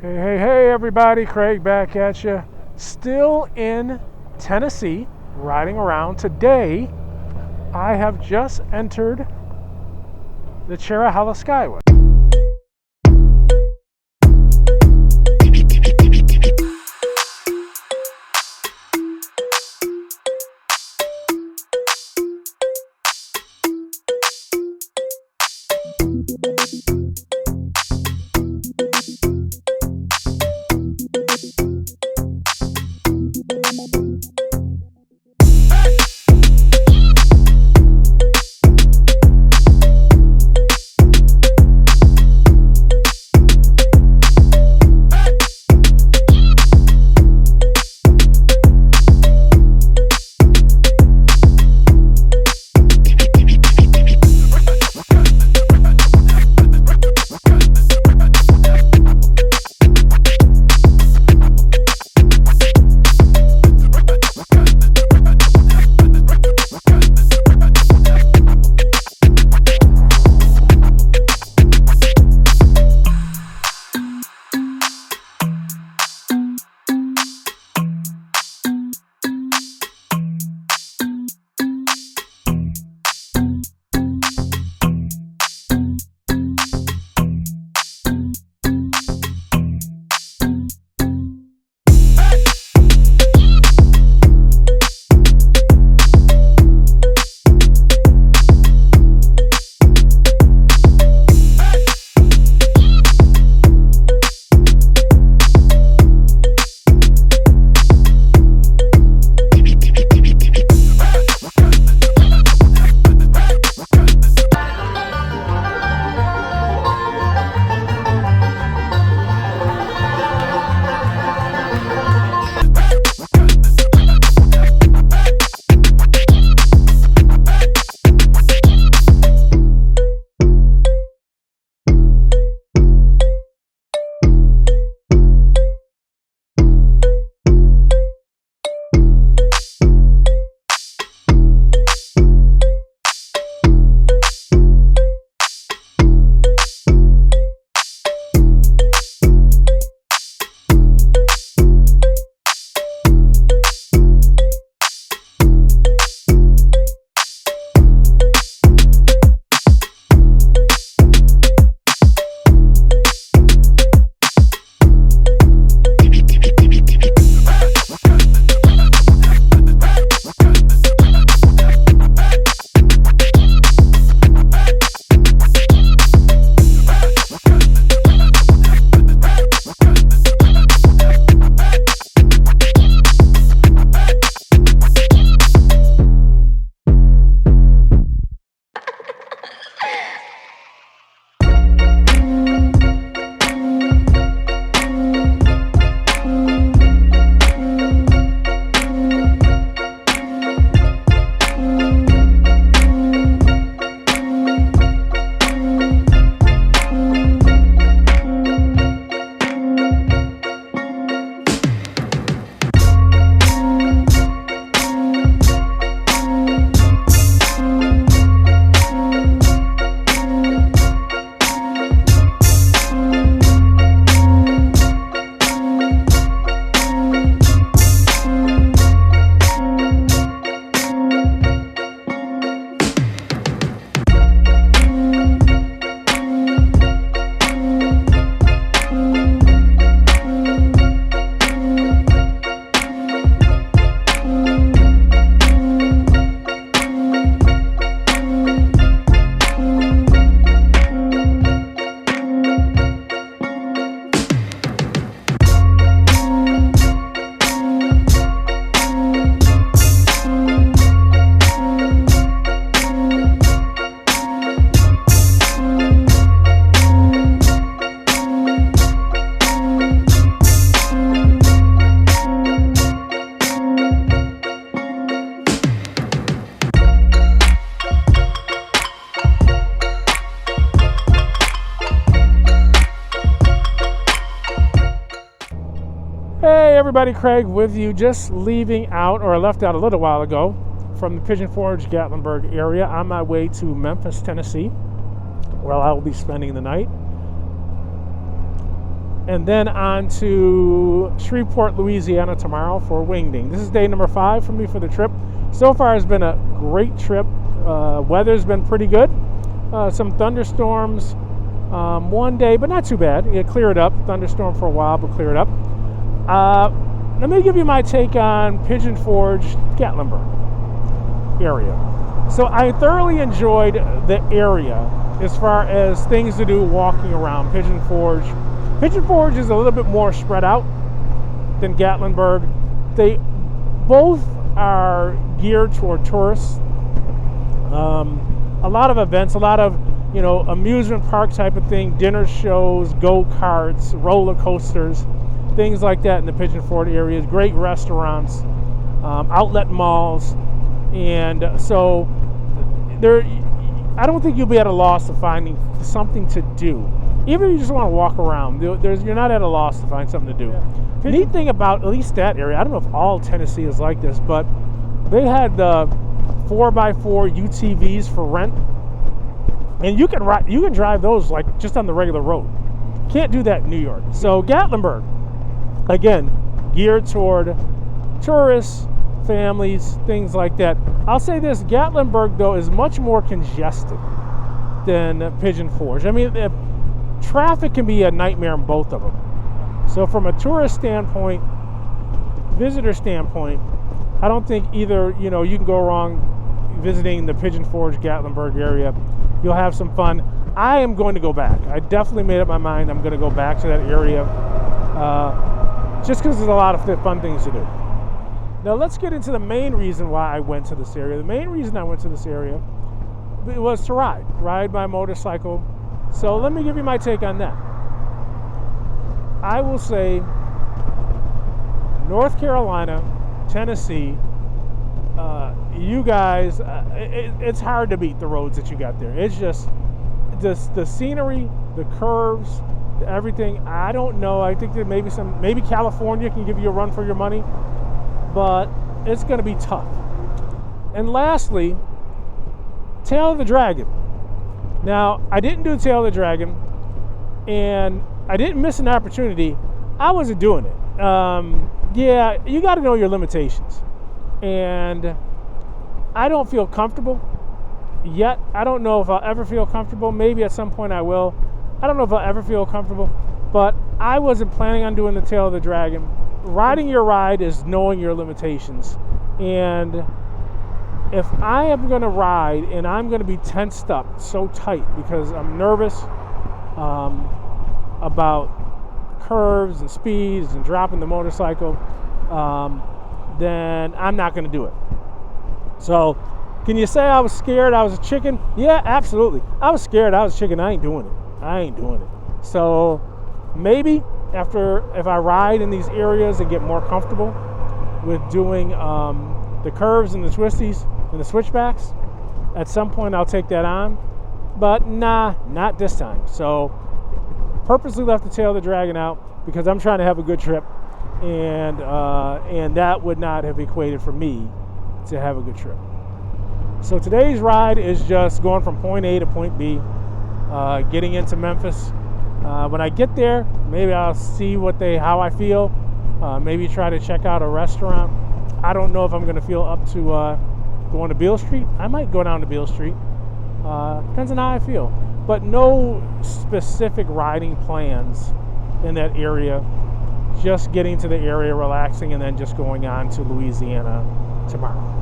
Hey, everybody, Craig back at you. Still in Tennessee, riding around. Today, I have just entered the Cherahalla Skyway. Hey everybody, Craig with you, just leaving out, or I left out a little while ago, from the Pigeon Forge, Gatlinburg area on my way to Memphis, Tennessee, where I will be spending the night. and then on to Shreveport, Louisiana tomorrow for wingding. This is day number 5 for me for the trip. So far it's been a great trip. Weather's been pretty good. Some thunderstorms one day, but not too bad. It cleared up. Thunderstorm for a while, but cleared up. Let me give you my take on Pigeon Forge, Gatlinburg area. So I thoroughly enjoyed the area as far as things to do walking around Pigeon Forge. Pigeon Forge is a little bit more spread out than Gatlinburg. They both are geared toward tourists. A lot of events, a lot of amusement park type of thing, dinner shows, go-karts, roller coasters, things like that in the Pigeon Forge area. Great restaurants, outlet malls, and so there. I don't think you'll be at a loss of finding something to do. Even if you just want to walk around, you're not at a loss to find something to do. Yeah. Neat thing about at least that area, I don't know if all Tennessee is like this, but they had the 4x4 UTVs for rent, and you can drive those like just on the regular road. Can't do that in New York. So Gatlinburg, again, geared toward tourists, families, things like that. I'll say this: Gatlinburg though is much more congested than Pigeon Forge. I mean, traffic can be a nightmare in both of them. So from a tourist standpoint, visitor standpoint, I don't think either, you can go wrong visiting the Pigeon Forge, Gatlinburg area. You'll have some fun. I am going to go back. I definitely made up my mind I'm going to go back to that area just because there's a lot of fun things to do. Now let's get into the main reason why I went to this area. The main reason I went to this area was to ride my motorcycle. So let me give you my take on that. I will say North Carolina, Tennessee, you guys, it's hard to beat the roads that you got there. It's just the scenery, the curves, everything. I don't know. I think that maybe California can give you a run for your money, but it's going to be tough. And lastly, Tail of the Dragon. Now, I didn't do Tail of the Dragon, and I didn't miss an opportunity. I wasn't doing it. Yeah, you got to know your limitations. And I don't feel comfortable yet. I don't know if I'll ever feel comfortable. Maybe at some point I will. I don't know if I'll ever feel comfortable, but I wasn't planning on doing the Tail of the Dragon. Riding your ride is knowing your limitations. And if I am going to ride and I'm going to be tensed up so tight because I'm nervous about curves and speeds and dropping the motorcycle, then I'm not going to do it. So, can you say I was scared I was a chicken? Yeah, absolutely. I was scared I was a chicken. I ain't doing it. So, maybe if I ride in these areas and get more comfortable with doing the curves and the twisties and the switchbacks, at some point I'll take that on. But nah, not this time. So, purposely left the Tail of the Dragon out because I'm trying to have a good trip, and that would not have equated for me to have a good trip. So today's ride is just going from point A to point B, getting into Memphis. When I get there, maybe I'll see how I feel. Maybe try to check out a restaurant. I don't know if I'm going to feel up to going to Beale Street. I might go down to Beale Street. Depends on how I feel. But no specific riding plans in that area. Just getting to the area, relaxing, and then just going on to Louisiana tomorrow.